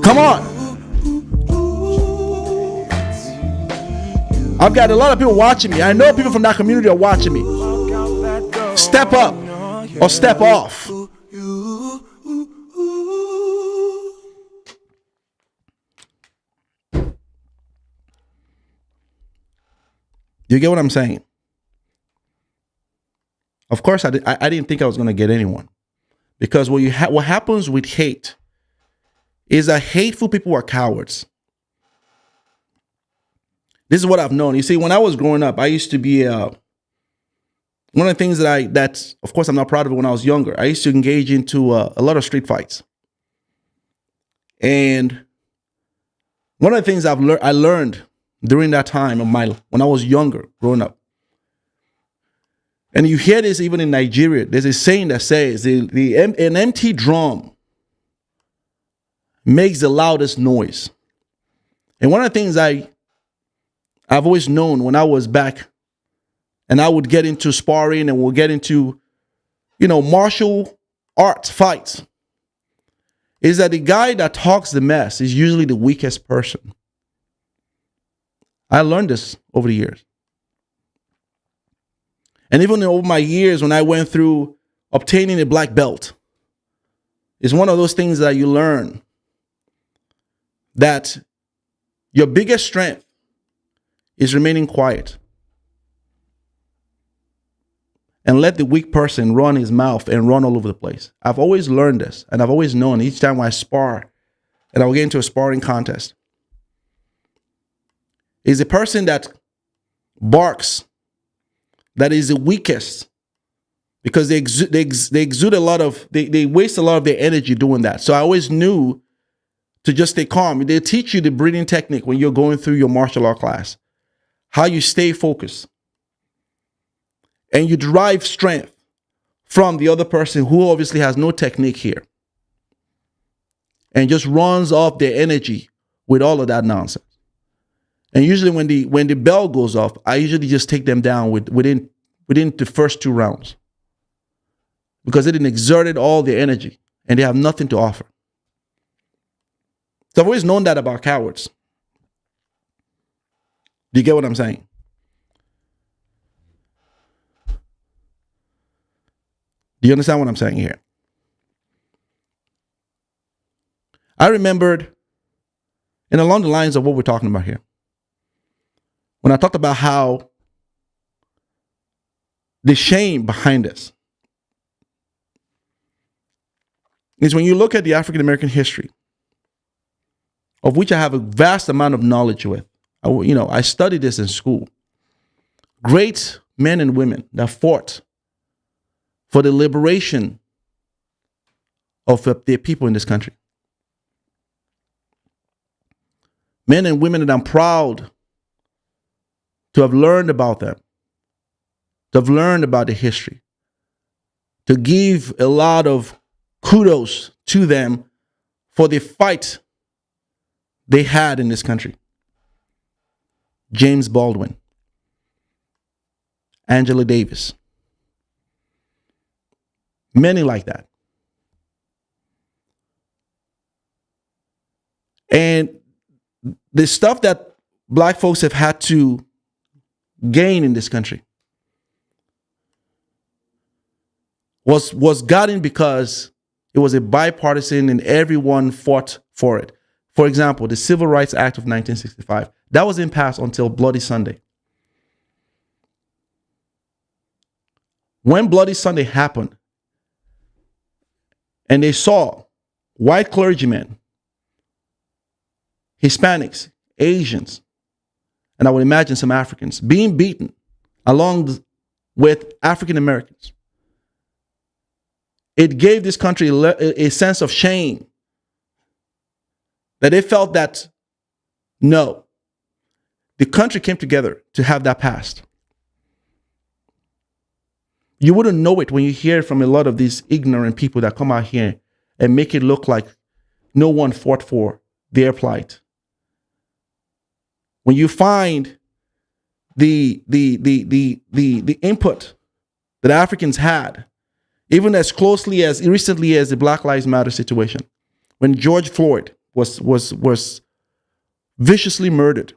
Come on. I've got a lot of people watching me. I know people from that community are watching me. Step up or step off. You get what I'm saying? Of course, I didn't think I was going to get anyone. Because what happens with hate is that hateful people are cowards. This is what I've known. You see, when I was growing up, I used to be one of the things that of course I'm not proud of when I was younger. I used to engage into a lot of street fights. And one of the things I learned during that time of when I was younger, growing up. And you hear this even in Nigeria. There's a saying that says an empty drum makes the loudest noise. And one of the things I've always known when I was back and I would get into sparring and we'll get into, martial arts fights is that the guy that talks the mess is usually the weakest person. I learned this over the years. And even over my years when I went through obtaining a black belt, it's one of those things that you learn that Your biggest strength is remaining quiet. And let the weak person run his mouth and run all over the place. I've always learned this, and I've always known each time I spar, and I will get into a sparring contest, is the person that barks, that is the weakest, because they exude a lot of, they waste a lot of their energy doing that. So I always knew to just stay calm. They teach you the breathing technique when you're going through your martial art class, how you stay focused. And you derive strength from the other person who obviously has no technique here and just runs off their energy with all of that nonsense. And usually when the bell goes off, I usually just take them down within the first 2 rounds because they didn't exerted all their energy and they have nothing to offer. So I've always known that about cowards. Do you get what I'm saying? Do you understand what I'm saying here? I remembered, and along the lines of what we're talking about here, when I talked about how the shame behind this is when you look at the African American history, of which I have a vast amount of knowledge with. I studied this in school. Great men and women that fought for the liberation of their people in this country. Men and women that I'm proud to have learned about them, to have learned about the history, to give a lot of kudos to them for the fight they had in this country. James Baldwin, Angela Davis, many like that. And the stuff that black folks have had to gain in this country was gotten because it was a bipartisan and everyone fought for it. For example, the Civil Rights Act of 1965, that wasn't passed until Bloody Sunday. When Bloody Sunday happened, and they saw white clergymen, Hispanics, Asians, and I would imagine some Africans being beaten along with African Americans, it gave this country a sense of shame that they felt that, no, the country came together to have that passed. You wouldn't know it when you hear from a lot of these ignorant people that come out here and make it look like no one fought for their plight. When you find the input that Africans had, even as closely as recently as the Black Lives Matter situation, when George Floyd was viciously murdered,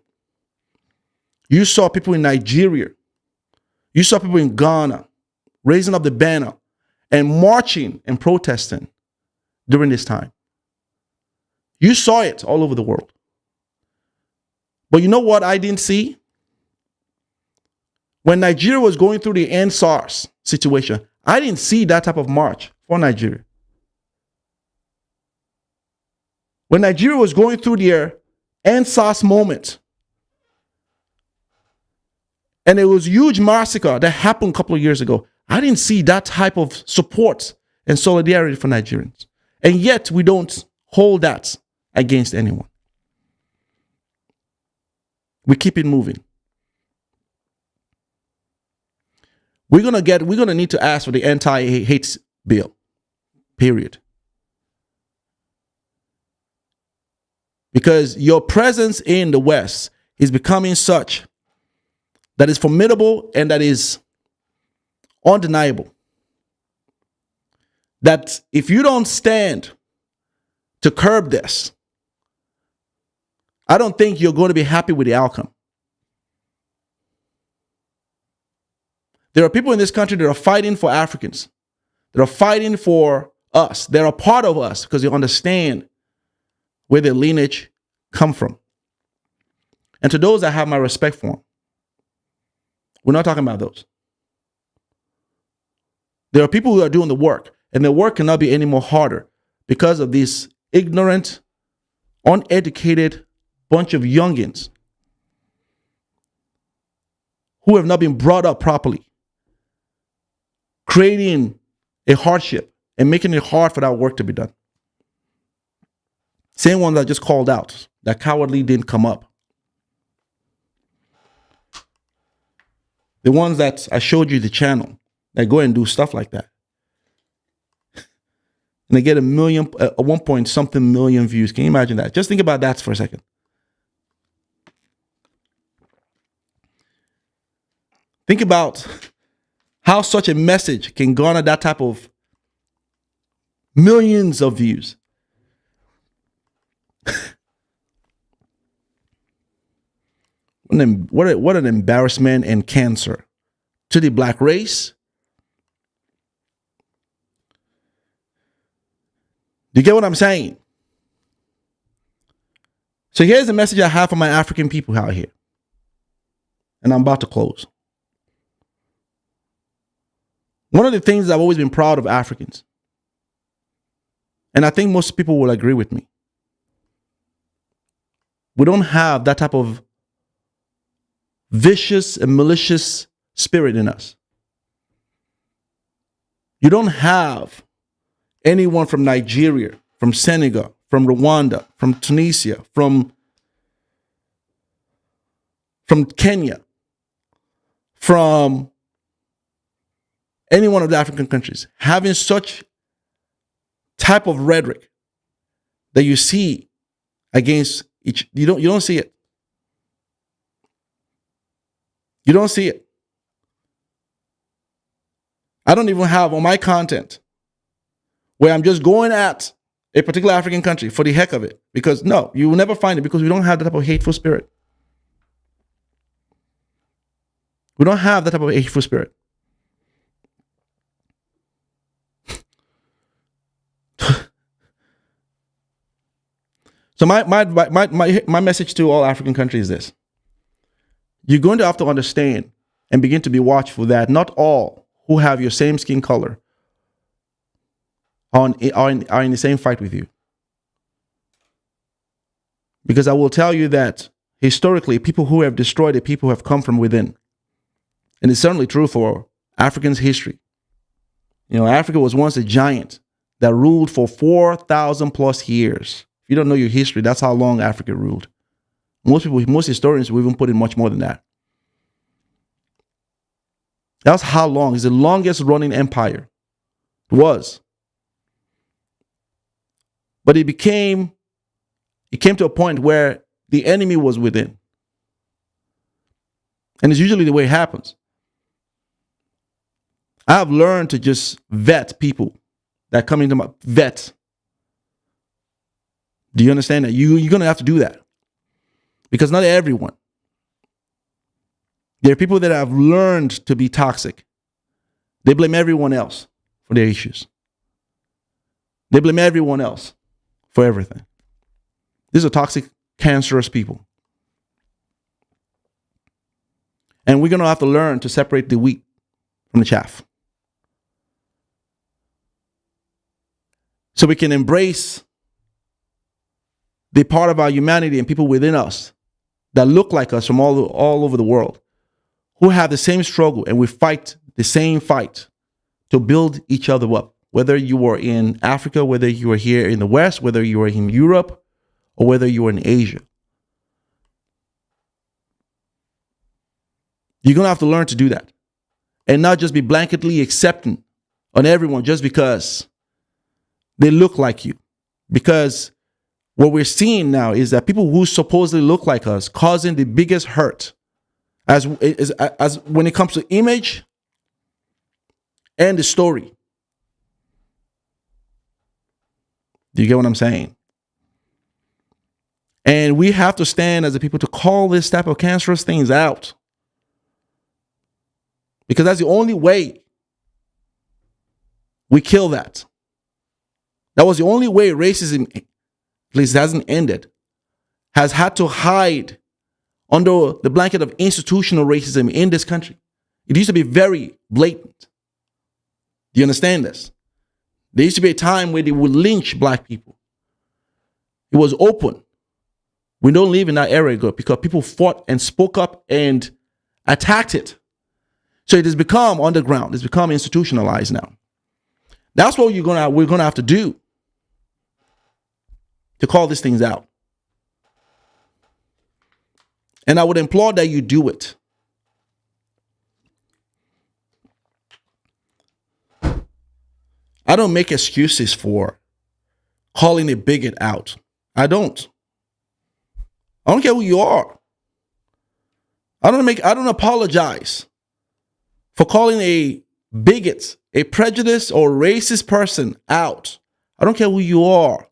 you saw people in Nigeria, you saw people in Ghana raising up the banner and marching and protesting during this time. You saw it all over the world. But you know what I didn't see? When Nigeria was going through the end SARS situation, I didn't see that type of march for Nigeria. When Nigeria was going through their end SARS moment, and it was a huge massacre that happened a couple of years ago, I didn't see that type of support and solidarity for Nigerians. And yet we don't hold that against anyone. We keep it moving. We're gonna need to ask for the anti-hate bill, period. Because your presence in the West is becoming such that is formidable and that is undeniable. That if you don't stand to curb this, I don't think you're going to be happy with the outcome. There are people in this country that are fighting for Africans, that are fighting for us, that are part of us because they understand where their lineage come from. And to those I have my respect for them. We're not talking about those. There are people who are doing the work, and the work cannot be any more harder because of this ignorant, uneducated bunch of youngins who have not been brought up properly, creating a hardship and making it hard for that work to be done. Same one that just called out, that cowardly didn't come up. The ones that I showed you the channel that go and do stuff like that. And they get 1 point something million views. Can you imagine that? Just think about that for a second. Think about how such a message can garner that type of millions of views. What an embarrassment and cancer to the black race. Do you get what I'm saying? So here's the message I have for my African people out here. And I'm about to close. One of the things I've always been proud of Africans, and I think most people will agree with me, we don't have that type of vicious and malicious spirit in us. You don't have anyone from Nigeria, from Senegal, from Rwanda, from Tunisia, from Kenya, from any one of the African countries having such type of rhetoric that you see against each. You don't see it. You don't see it. I don't even have on my content where I'm just going at a particular African country for the heck of it. Because no, you will never find it because we don't have that type of hateful spirit. We don't have that type of hateful spirit. So my message to all African countries is this. You're going to have to understand and begin to be watchful that not all who have your same skin color are in the same fight with you. Because I will tell you that historically, people who have destroyed the people have come from within. And it's certainly true for Africans' history. You know, Africa was once a giant that ruled for 4,000 plus years. If you don't know your history, that's how long Africa ruled. Most historians will even put in much more than that. That's how long. It's the longest running empire. It was. But it came to a point where the enemy was within. And it's usually the way it happens. I have learned to just vet people that come into my vet. Do you understand that? You're going to have to do that. Because not everyone. There are people that have learned to be toxic. They blame everyone else for their issues. They blame everyone else for everything. These are toxic, cancerous people. And we're going to have to learn to separate the wheat from the chaff. So we can embrace the part of our humanity and people within us that look like us from all over the world, who have the same struggle, and we fight the same fight to build each other up. Whether you are in Africa, whether you are here in the West, whether you are in Europe, or whether you are in Asia. You're going to have to learn to do that. And not just be blanketly accepting on everyone just because they look like you. Because what we're seeing now is that people who supposedly look like us causing the biggest hurt as when it comes to image and the story. Do you get what I'm saying? And we have to stand as a people to call this type of cancerous things out. Because that's the only way we kill that. That was the only way racism, at least hasn't ended, has had to hide under the blanket of institutional racism in this country. It used to be very blatant. Do you understand this? There used to be a time where they would lynch black people. It was open. We don't live in that era because people fought and spoke up and attacked it. So it has become underground. It's become institutionalized now. That's what we're gonna have to do to call these things out. And I would implore that you do it. I don't make excuses for calling a bigot out. I don't care who you are. I don't apologize for calling a bigot, a prejudiced or racist person out. I don't care who you are.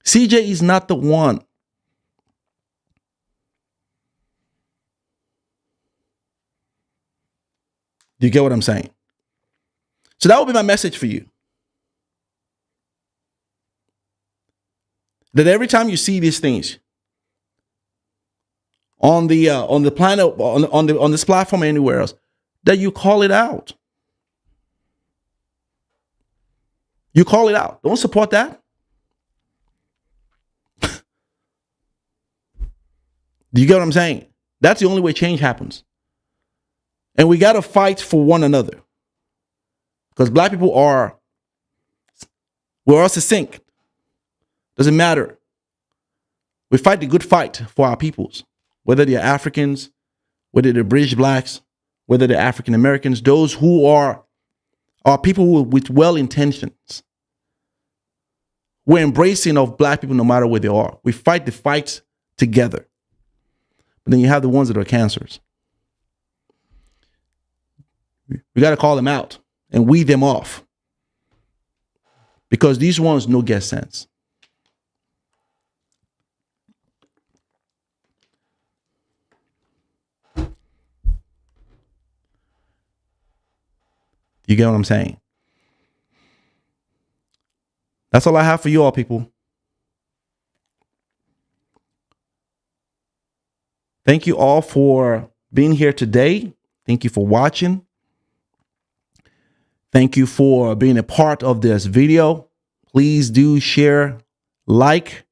CJ is not the one. Do you get what I'm saying? So that would be my message for you. That every time you see these things on the planet, on this platform, or anywhere else, that you call it out. You call it out. Don't support that. Do you get what I'm saying? That's the only way change happens. And we got to fight for one another. Because black people we're all succinct. Doesn't matter. We fight the good fight for our peoples. Whether they're Africans, whether they're British blacks, whether they're African Americans, those who are people with well intentions. We're embracing of black people no matter where they are. We fight the fight together. But then you have the ones that are cancers. We got to call them out and weed them off. Because these ones no get sense. You get what I'm saying? That's all I have for you all, people. Thank you all for being here today. Thank you for watching. Thank you for being a part of this video. Please do share, like,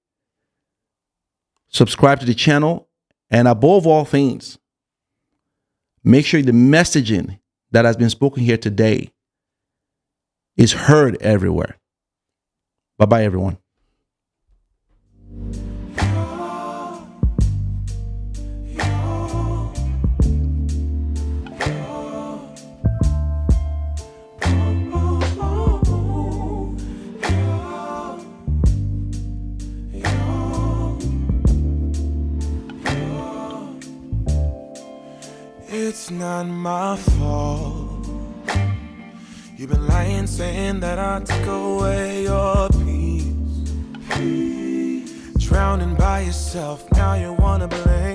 subscribe to the channel, and above all things, make sure the messaging that has been spoken here today is heard everywhere. Bye-bye, everyone. It's not my fault. You've been lying, saying that I took away your peace. Drowning by yourself, now you wanna blame